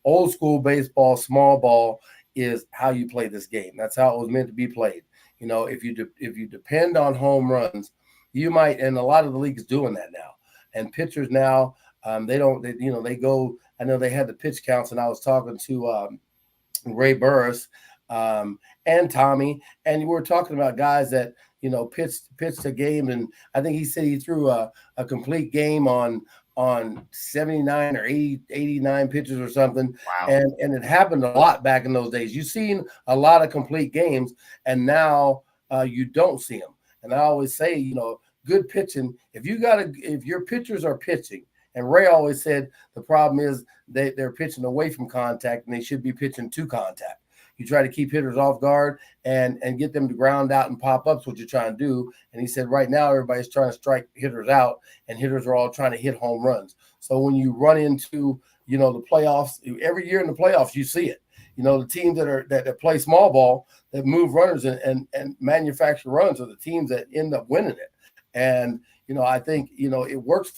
old school baseball, small ball is how you play this game. That's how it was meant to be played. If you depend on home runs, you might, and a lot of the leagues doing that now. And pitchers now, they go. I know they had the pitch counts, and I was talking to Ray Burris and Tommy, and we were talking about guys that pitched a game, and I think he said he threw a complete game on 79 or 89 pitches or something. Wow. And it happened a lot back in those days. You've seen a lot of complete games, and now you don't see them. And I always say, good pitching. If your pitchers are pitching, and Ray always said the problem is they're pitching away from contact, and they should be pitching to contact. You try to keep hitters off guard and get them to ground out and pop up's what you're trying to do. And he said right now everybody's trying to strike hitters out, and hitters are all trying to hit home runs. So when you run into the playoffs, every year in the playoffs you see it. The teams that play small ball, that move runners and manufacture runs, are the teams that end up winning it. And I think it works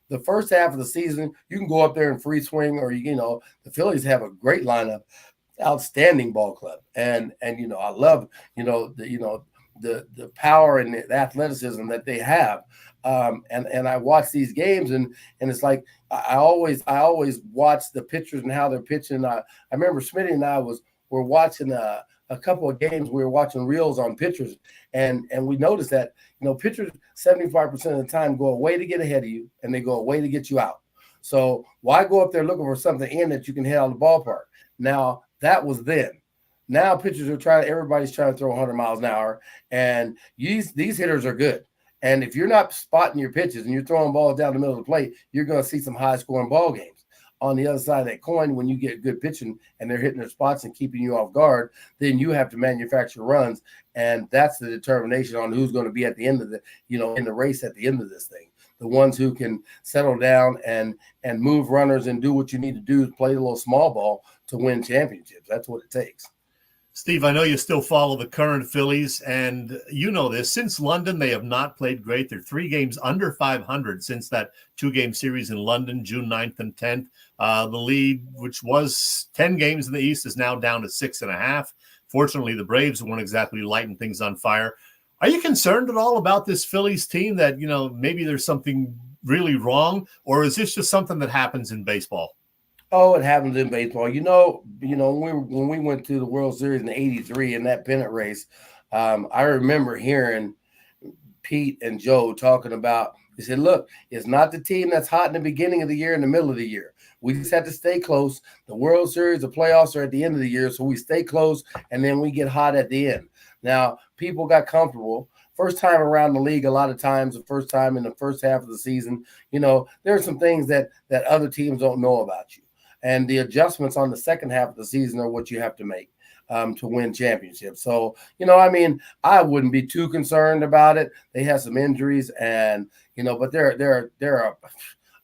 the first half of the season. You can go up there and free swing, or the Phillies have a great lineup, outstanding ball club, and I love the power and the athleticism that they have. And I watch these games, and it's like I always watch the pitchers and how they're pitching. I remember Smitty and I were watching a couple of games. We were watching reels on pitchers, and we noticed that pitchers 75% of the time go away to get ahead of you, and they go away to get you out. So why go up there looking for something in that you can hit out of the ballpark? Now that was then. Now pitchers are everybody's trying to throw 100 miles an hour, and these hitters are good. And if you're not spotting your pitches and you're throwing balls down the middle of the plate, you're going to see some high-scoring ball games. on the other side of that coin, when you get good pitching and they're hitting their spots and keeping you off guard, then you have to manufacture runs. And that's the determination on who's going to be at the end of the, in the race at the end of this thing. The ones who can settle down and move runners and do what you need to do, play a little small ball to win championships. That's what it takes. Steve, I know you still follow the current Phillies, and you know this. Since London, they have not played great. They're 3 games under 500 since that 2-game series in London, June 9th and 10th. The lead, which was 10 games in the East, is now down to 6.5. Fortunately, the Braves won't exactly lighten things on fire. Are you concerned at all about this Phillies team that, maybe there's something really wrong, or is this just something that happens in baseball? Oh, it happens in baseball. When we went to the World Series in '83 in that pennant race, I remember hearing Pete and Joe talking about, he said, look, it's not the team that's hot in the beginning of the year and the middle of the year. We just have to stay close. The World Series, the playoffs are at the end of the year, so we stay close, and then we get hot at the end. Now, people got comfortable. First time around the league, a lot of times, the first time in the first half of the season, there are some things that other teams don't know about you. And the adjustments on the second half of the season are what you have to make to win championships. So, I wouldn't be too concerned about it. They have some injuries, and but they're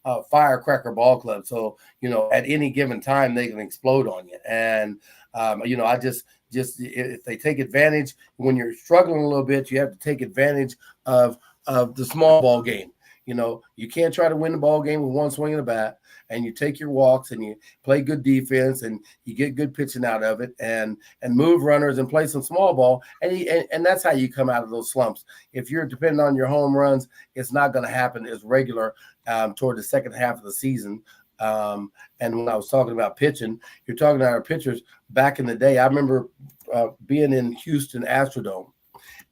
a firecracker ball club. So, at any given time they can explode on you. And I just if they take advantage when you're struggling a little bit, you have to take advantage of the small ball game. You can't try to win the ball game with one swing of the bat, and you take your walks and you play good defense and you get good pitching out of it and move runners and play some small ball. And that's how you come out of those slumps. If you're depending on your home runs, it's not going to happen as regular toward the second half of the season. And when I was talking about pitching, you're talking about our pitchers back in the day. I remember being in Houston Astrodome.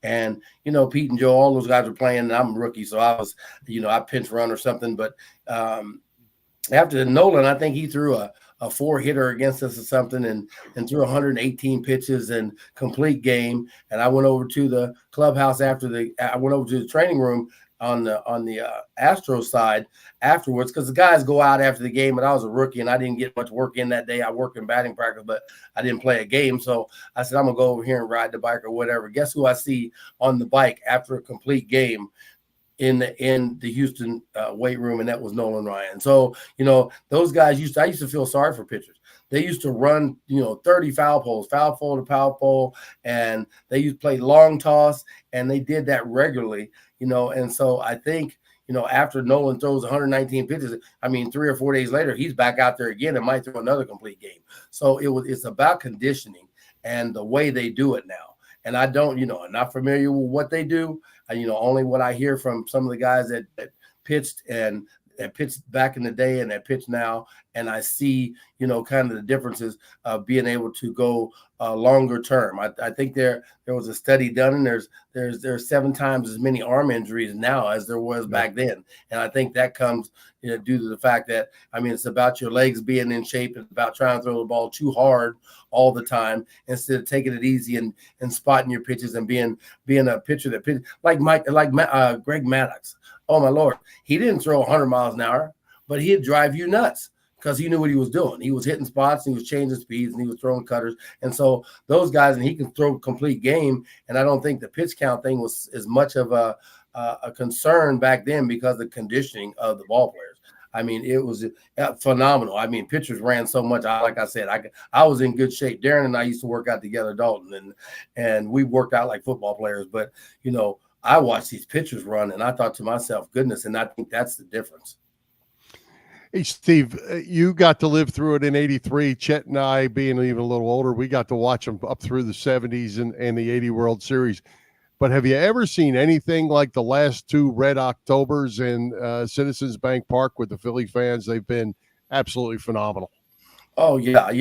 And, Pete and Joe, all those guys were playing, and I'm a rookie. So I was, I pinch run or something. But after Nolan, I think he threw a 4-hitter against us or something and threw 118 pitches and complete game. And I went over to the clubhouse I went over to the training room on the Astro side afterwards, because the guys go out after the game, and I was a rookie and I didn't get much work in that day. I worked in batting practice, but I didn't play a game. So I said, I'm gonna go over here and ride the bike or whatever. Guess who I see on the bike after a complete game in the Houston weight room? And that was Nolan Ryan. So, those guys I used to feel sorry for pitchers. They used to run, 30 foul poles, foul pole to foul pole, and they used to play long toss, and they did that regularly, and so I think, after Nolan throws 119 pitches, 3 or 4 days later, he's back out there again and might throw another complete game. So it's about conditioning and the way they do it now. And I don't, I'm not familiar with what they do. Only what I hear from some of the guys that pitched and that pitched back in the day and that pitch now. And I see, kind of the differences of being able to go longer term. I think there was a study done, and there's 7 times as many arm injuries now as there was back then. And I think that comes due to the fact that, it's about your legs being in shape. It's about trying to throw the ball too hard all the time instead of taking it easy and spotting your pitches and being a pitcher that pitches like Greg Maddux. Oh my Lord. He didn't throw 100 miles an hour, but he'd drive you nuts because he knew what he was doing. He was hitting spots, and he was changing speeds, and he was throwing cutters. And so those guys, and he can throw a complete game. And I don't think the pitch count thing was as much of a concern back then because of the conditioning of the ball players. It was phenomenal. Pitchers ran so much. Like I said, I was in good shape. Darren and I used to work out together, Dalton, and we worked out like football players. But, I watched these pitchers run, and I thought to myself, goodness, and I think that's the difference. Hey, Steve, you got to live through it in '83. Chet and I, being even a little older, we got to watch them up through the '70s and the '80 World Series. But have you ever seen anything like the last 2 Red Octobers in Citizens Bank Park with the Philly fans? They've been absolutely phenomenal. Oh yeah, I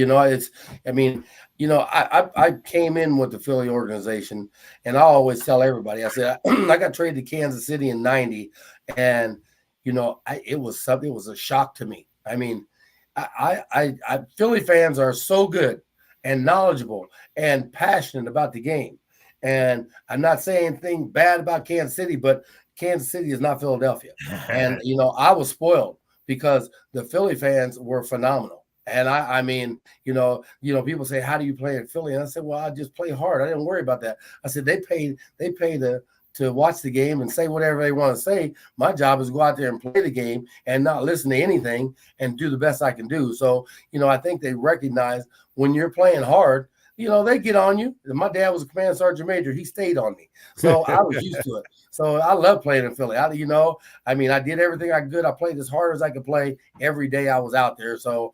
came in with the Philly organization, and I always tell everybody, I said, I got traded to Kansas City in '90, and it was a shock to me. Philly fans are so good and knowledgeable and passionate about the game, and I'm not saying anything bad about Kansas City, but Kansas City is not Philadelphia, and I was spoiled because the Philly fans were phenomenal. And I mean, people say, how do you play in Philly? And I said, well, I just play hard. I didn't worry about that. I said, they pay to watch the game and say whatever they want to say. My job is to go out there and play the game and not listen to anything and do the best I can do. So, I think they recognize when you're playing hard, they get on you. My dad was a command sergeant major. He stayed on me. So I was used to it. So I love playing in Philly. I did everything I could. I played as hard as I could play every day I was out there. So,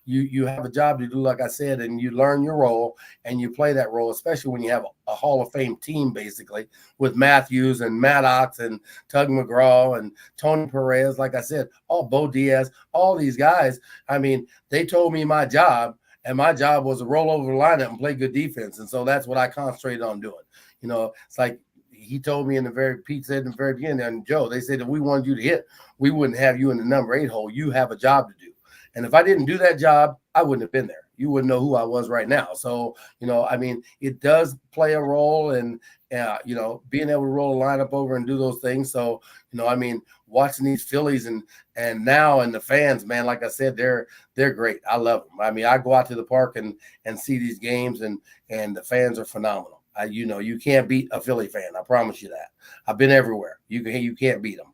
you have a job to do, like I said, and you learn your role and you play that role, especially when you have a Hall of Fame team, basically, with Matthews and Maddox and Tug McGraw and Tony Perez. Like I said, Bo Diaz, all these guys. I mean, they told me my job, and my job was to roll over the lineup and play good defense. And so that's what I concentrated on doing. It's like he told me Pete said in the very beginning, and Joe, they said, if we wanted you to hit, we wouldn't have you in the number 8 hole. You have a job to do. And if I didn't do that job, I wouldn't have been there. You wouldn't know who I was right now. So, it does play a role in, being able to roll a lineup over and do those things. So, watching these Phillies and the fans, man, like I said, they're great. I love them. I mean, I go out to the park and see these games and the fans are phenomenal. You can't beat a Philly fan. I promise you that. I've been everywhere. You can't beat them.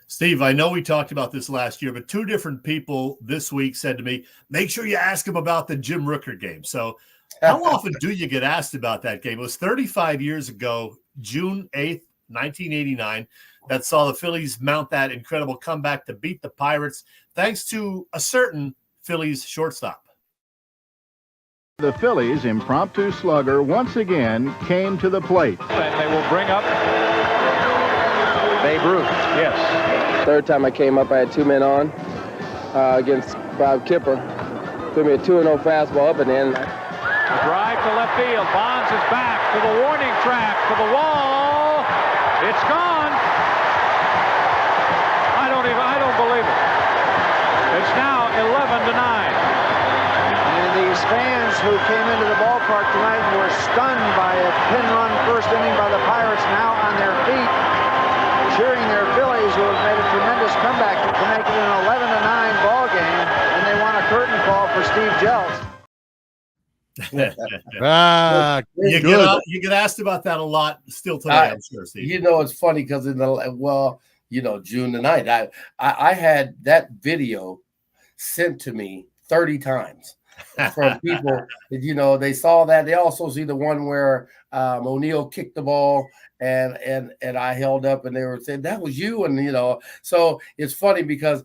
Steve, I know we talked about this last year, but 2 different people this week said to me, make sure you ask him about the Jim Rooker game. So how often do you get asked about that game? It was 35 years ago, June 8th, 1989, that saw the Phillies mount that incredible comeback to beat the Pirates, thanks to a certain Phillies shortstop. The Phillies' impromptu slugger once again came to the plate. And they will bring up Babe Ruth. Yes. Third time I came up, I had 2 men on against Bob Kipper. Threw me a 2-0 fastball up and in. A drive to left field. Bonds is back to the warning track, to the wall. It's gone. I don't believe it. It's now 11-9. And these fans who came into the ballpark tonight were stunned by a pin run first inning by the Pirates, now on their feet, cheering their Phillies, who have made a tremendous comeback to make it an 11-9 ball game, and they want a curtain call for Steve Jeltz. You get asked about that a lot still today, I'm sure, Steve. It's funny because June the 9th, I had that video sent to me 30 times from people. They saw that. They also see the one where O'Neill kicked the ball and I held up and they were saying, that was you. And, so it's funny because,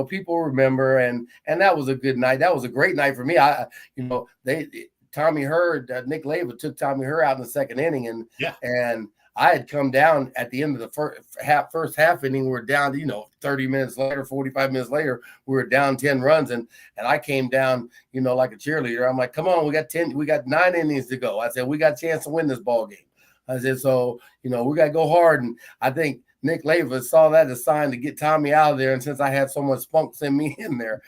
people remember and that was a good night. That was a great night for me. Tommy Hurd, Nick Leyva took Tommy Hurd out in the second inning and I had come down at the end of the first half inning. We're down, 30 minutes later, 45 minutes later, we were down 10 runs. And I came down, like a cheerleader. I'm like, come on, we got 9 innings to go. I said, we got a chance to win this ball game. I said, so, we got to go hard. And I think Nick Leyva saw that as a sign to get Tommy out of there. And since I had so much spunk send me in there,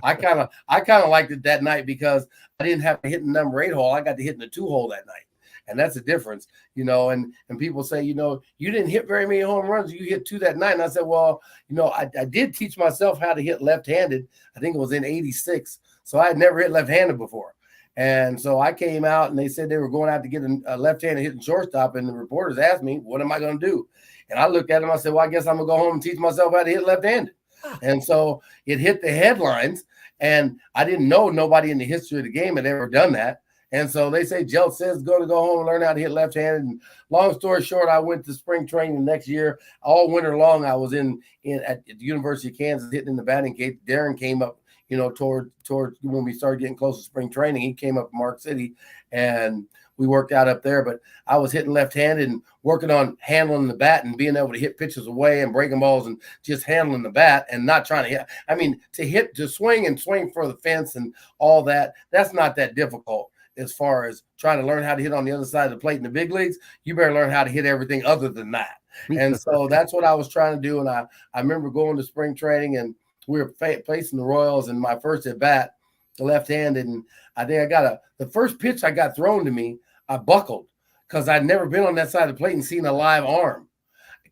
I kind of liked it that night because I didn't have to hit the number 8 hole. I got to hit in the 2 hole that night. And that's the difference, and people say, you didn't hit very many home runs. You hit 2 that night. And I said, well, I did teach myself how to hit left-handed. I think it was in 86. So I had never hit left-handed before. And so I came out and they said they were going out to get a left-handed hitting shortstop. And the reporters asked me, what am I going to do? And I looked at them. I said, well, I guess I'm going to go home and teach myself how to hit left-handed. And so it hit the headlines. And I didn't know nobody in the history of the game had ever done that. And so they say Jeltz says going to go home and learn how to hit left-handed. And long story short, I went to spring training the next year. All winter long, I was in at the University of Kansas hitting in the batting cage. Darren came up, toward when we started getting close to spring training. He came up to Mark City, and we worked out up there. But I was hitting left-handed and working on handling the bat and being able to hit pitches away and breaking balls and just handling the bat and not trying to hit. I mean, to swing for the fence and all that, that's not that difficult. As far as trying to learn how to hit on the other side of the plate in the big leagues, you better learn how to hit everything other than that. And so that's what I was trying to do. And I remember going to spring training and we were facing the Royals in my first at bat, the left-handed. And I think the first pitch I got thrown to me, I buckled because I'd never been on that side of the plate and seen a live arm.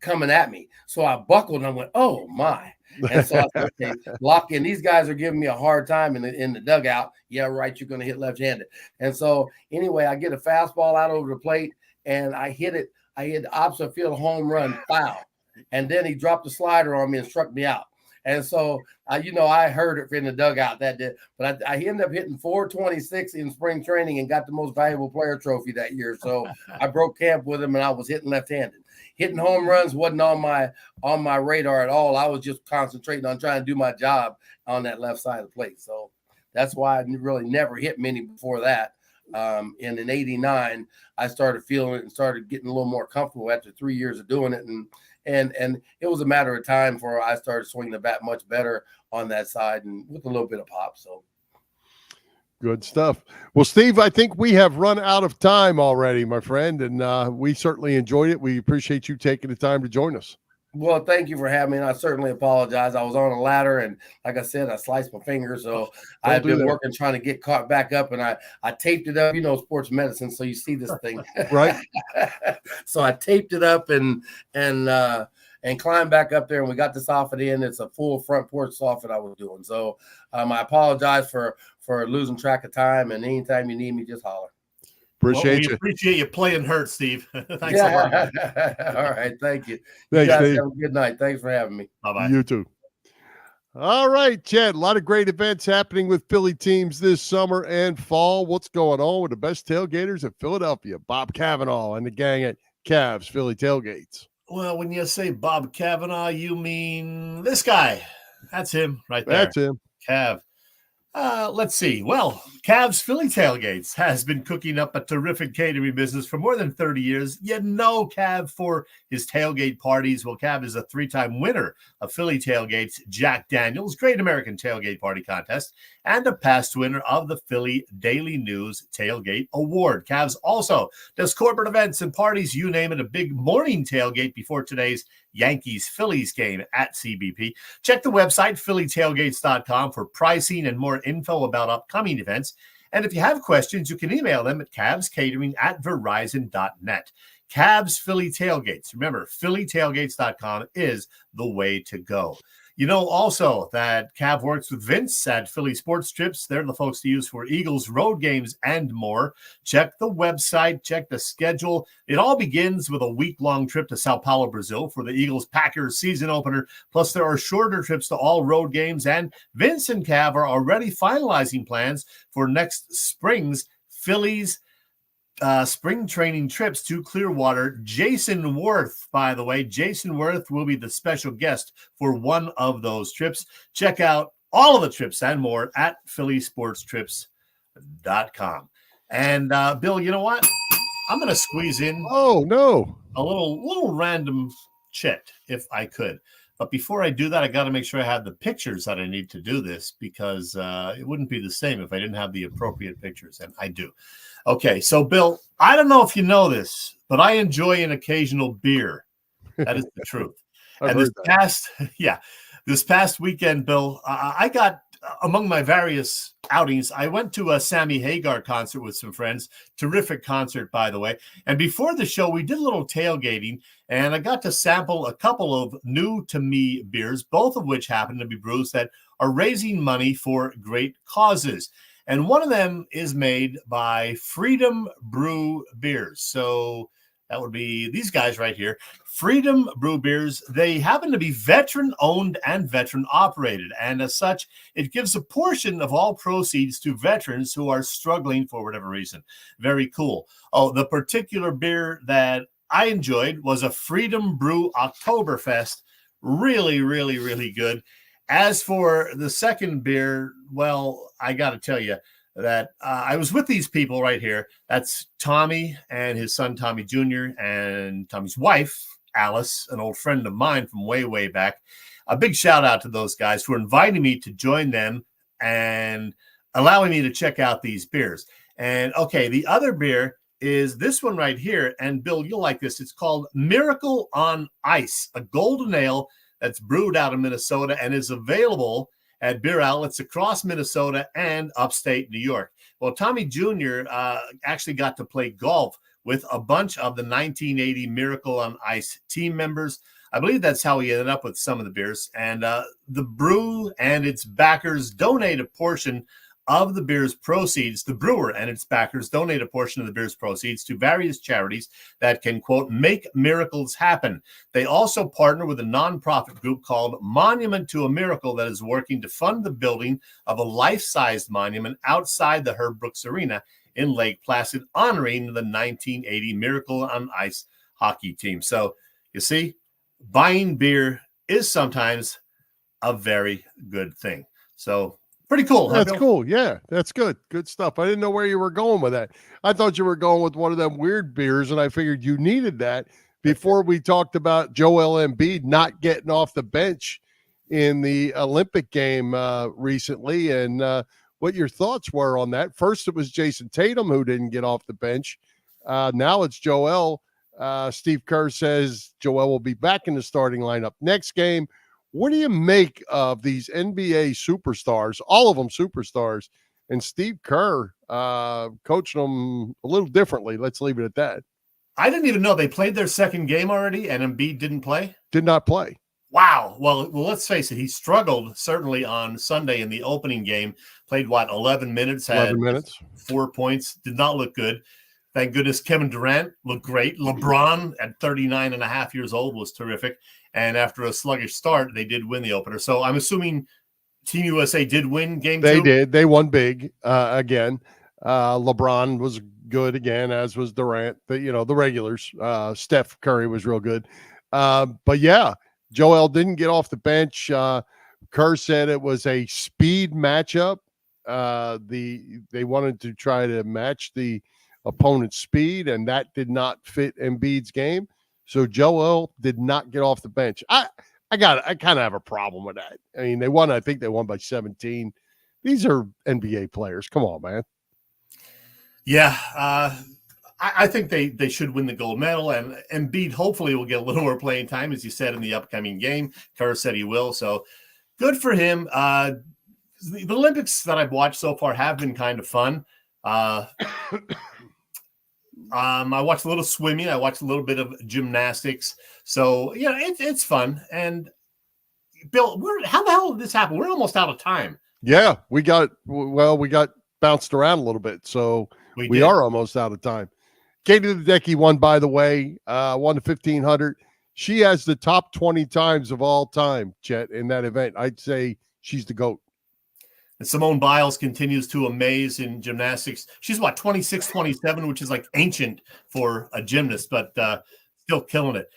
coming at me. So I buckled and I went, oh my. And so I said, okay, lock in. These guys are giving me a hard time in the dugout. Yeah, right. You're going to hit left-handed. And so anyway, I get a fastball out over the plate and I hit it. I hit the opposite field home run foul. And then he dropped the slider on me and struck me out. And so, I heard it in the dugout that day. But I ended up hitting 426 in spring training and got the most valuable player trophy that year. So I broke camp with him and I was hitting left-handed. Hitting home runs wasn't on my radar at all. I was just concentrating on trying to do my job on that left side of the plate. So that's why I really never hit many before that. And in '89, I started feeling it and started getting a little more comfortable after 3 years of doing it. And it was a matter of time before I started swinging the bat much better on that side and with a little bit of pop. So good stuff. Well, Steve, I think we have run out of time already, my friend, and we certainly enjoyed it. We appreciate you taking the time to join us. Well, thank you for having me, and I certainly apologize. I was on a ladder, and like I said, I sliced my finger, so I've been working trying to get caught back up, and I taped it up. Sports medicine, so you see this thing. Right. So I taped it up and climbed back up there, and we got the soffit in. It's a full front porch soffit I was doing. So I apologize for losing track of time, and anytime you need me, just holler. Appreciate you. Appreciate you playing hurt, Steve. Thanks a lot. All right. Thank you. Thanks, you guys Steve. have a good night. Thanks for having me. Bye-bye. You too. All right, Chad. A lot of great events happening with Philly teams this summer and fall. What's going on with the best tailgaters in Philadelphia? Bob Cavanaugh and the gang at Cavs Philly Tailgates. Well, when you say Bob Cavanaugh, you mean this guy. That's him right there. That's him. Cav. Let's see. Well, Cavs Philly Tailgates has been cooking up a terrific catering business for more than 30 years. You know Cav for his tailgate parties. Well, Cav is a 3-time winner of Philly Tailgates Jack Daniels Great American Tailgate Party Contest and a past winner of the Philly Daily News Tailgate Award. Cavs also does corporate events and parties, you name it, a big morning tailgate before today's Yankees-Phillies game at CBP. Check the website, phillytailgates.com, for pricing and more info about upcoming events. And if you have questions, you can email them at cavscatering@verizon.net. Cavs Philly Tailgates. Remember, phillytailgates.com is the way to go. You know also that Cav works with Vince at Philly Sports Trips. They're the folks to use for Eagles road games and more. Check the website, check the schedule. It all begins with a week-long trip to Sao Paulo, Brazil for the Eagles-Packers season opener. Plus, there are shorter trips to all road games. And Vince and Cav are already finalizing plans for next spring's Phillies spring training trips to Clearwater. Jason Worth, by the way, Jason Worth will be the special guest for one of those trips. Check out all of the trips and more at phillysportstrips.com. And Bill, you know what? I'm going to squeeze in a little random Chet if I could. But before I do that, I got to make sure I have the pictures that I need to do this, because it wouldn't be the same if I didn't have the appropriate pictures, and I do. Okay, so Bill, I don't know if you know this, but I enjoy an occasional beer. That is the truth. And this past weekend, Bill, I got, among my various outings, I went to a Sammy Hagar concert with some friends. Terrific concert, by the way. And before the show, we did a little tailgating, and I got to sample a couple of new-to-me beers, both of which happen to be brews that are raising money for great causes. And one of them is made by Freedom Brew Beers. So that would be these guys right here. Freedom Brew Beers. They happen to be veteran-owned and veteran-operated. And as such, it gives a portion of all proceeds to veterans who are struggling for whatever reason. Very cool. Oh, the particular beer that I enjoyed was a Freedom Brew Oktoberfest. Really, really, really good. As for the second beer, well, I got to tell you that I was with these people right here. That's Tommy and his son, Tommy Jr., and Tommy's wife, Alice, an old friend of mine from way, way back. A big shout out to those guys for inviting me to join them and allowing me to check out these beers. And okay, the other beer is this one right here. And Bill, you'll like this. It's called Miracle on Ice, a golden ale that's brewed out of Minnesota and is available at beer outlets across Minnesota and upstate New York. Well, Tommy Jr. Actually got to play golf with a bunch of the 1980 Miracle on Ice team members. I believe that's how he ended up with some of the beers. And the brew and its backers donate a portion of the beer's proceeds. The brewer and its backers donate a portion of the beer's proceeds to various charities that can, quote, make miracles happen. They also partner with a nonprofit group called Monument to a Miracle that is working to fund the building of a life-sized monument outside the Herb Brooks Arena in Lake Placid, honoring the 1980 Miracle on Ice hockey team. So you see, buying beer is sometimes a very good thing. So pretty cool. That's cool. Yeah, that's good. Good stuff. I didn't know where you were going with that. I thought you were going with one of them weird beers, and I figured you needed that before we talked about Joel Embiid not getting off the bench in the Olympic game recently, and what your thoughts were on that. First, it was Jason Tatum who didn't get off the bench. Now it's Joel. Steve Kerr says Joel will be back in the starting lineup next game. What do you make of these NBA superstars, all of them superstars, and Steve Kerr coaching them a little differently? Let's leave it at that. I didn't even know they played their second game already, and Embiid didn't play? Did not play. Wow. Well, let's face it. He struggled certainly on Sunday in the opening game. Played, 11 minutes? 11 minutes. 4 points. Did not look good. Thank goodness Kevin Durant looked great. LeBron at 39 and a half years old was terrific. And after a sluggish start, they did win the opener. So I'm assuming Team USA did win game 2? They did. They won big again. LeBron was good again, as was Durant. The regulars. Steph Curry was real good. But yeah, Joel didn't get off the bench. Kerr said it was a speed matchup. They wanted to try to match the opponent's speed, and that did not fit Embiid's game. So Joel did not get off the bench. I kind of have a problem with that. I mean, I think they won by 17. These are NBA players. Come on, man. Yeah. I think they should win the gold medal, and Embiid hopefully will get a little more playing time, as you said, in the upcoming game. Kerr said he will. So good for him. The Olympics that I've watched so far have been kind of fun. I watched a little swimming. I watched a little bit of gymnastics. So, yeah, it's fun. And, Bill, how the hell did this happen? We're almost out of time. Yeah, we got bounced around a little bit. So we are almost out of time. Katie Ledecky won, by the way, won the 1,500. She has the top 20 times of all time, Chet, in that event. I'd say she's the GOAT. And Simone Biles continues to amaze in gymnastics. She's 26, 27, which is like ancient for a gymnast, but still killing it.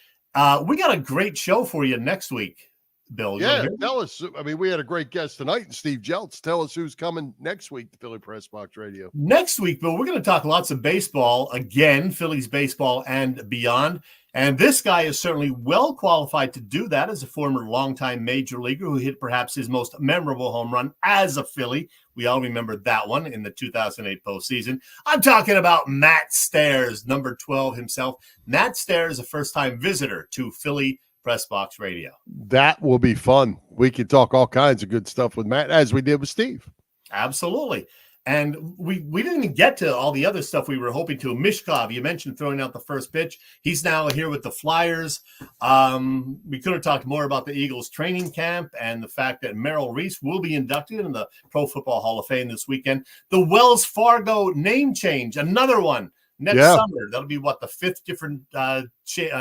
We got a great show for you next week, Bill. Yeah, tell us. I mean, we had a great guest tonight, Steve Jeltz. Tell us who's coming next week to Philly Pressbox Radio. Next week, Bill, we're going to talk lots of baseball again, Phillies baseball and beyond. And this guy is certainly well qualified to do that as a former longtime major leaguer who hit perhaps his most memorable home run as a Philly. We all remember that one in the 2008 postseason. I'm talking about Matt Stairs, number 12 himself. Matt Stairs, a first-time visitor to Philly Pressbox Radio. That will be fun. We could talk all kinds of good stuff with Matt, as we did with Steve. Absolutely. And we didn't even get to all the other stuff we were hoping to. Mishkov, you mentioned throwing out the first pitch. He's now here with the Flyers. We could have talked more about the Eagles training camp and the fact that Merrill Reese will be inducted in the Pro Football Hall of Fame this weekend. The Wells Fargo name change, another one next summer. That'll be the fifth different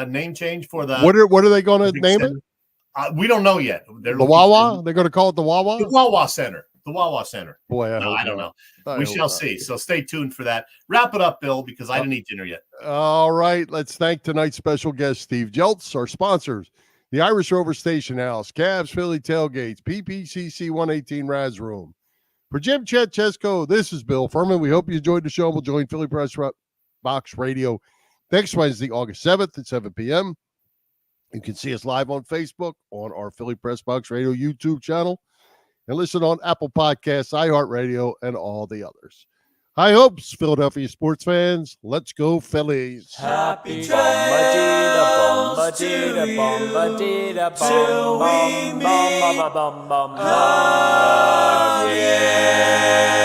name change for the. What are they going to name it? We don't know yet. The Wawa? They're going to call it the Wawa? The Wawa Center. The Wawa Center. Boy, I don't know. We shall see. So stay tuned for that. Wrap it up, Bill, because I didn't eat dinner yet. All right. Let's thank tonight's special guest, Steve Jeltz, our sponsors, the Irish Rover Station House, Cavs Philly Tailgates, PPCC 118 Raz Room. For Jim Chet Chesko, this is Bill Furman. We hope you enjoyed the show. We'll join Philly Press Box Radio next Wednesday, August 7th at 7 p.m. You can see us live on Facebook, on our Philly Press Box Radio YouTube channel, and listen on Apple Podcasts, iHeartRadio, and all the others. High hopes, Philadelphia sports fans. Let's go, Phillies. Happy trails to you till we meet again.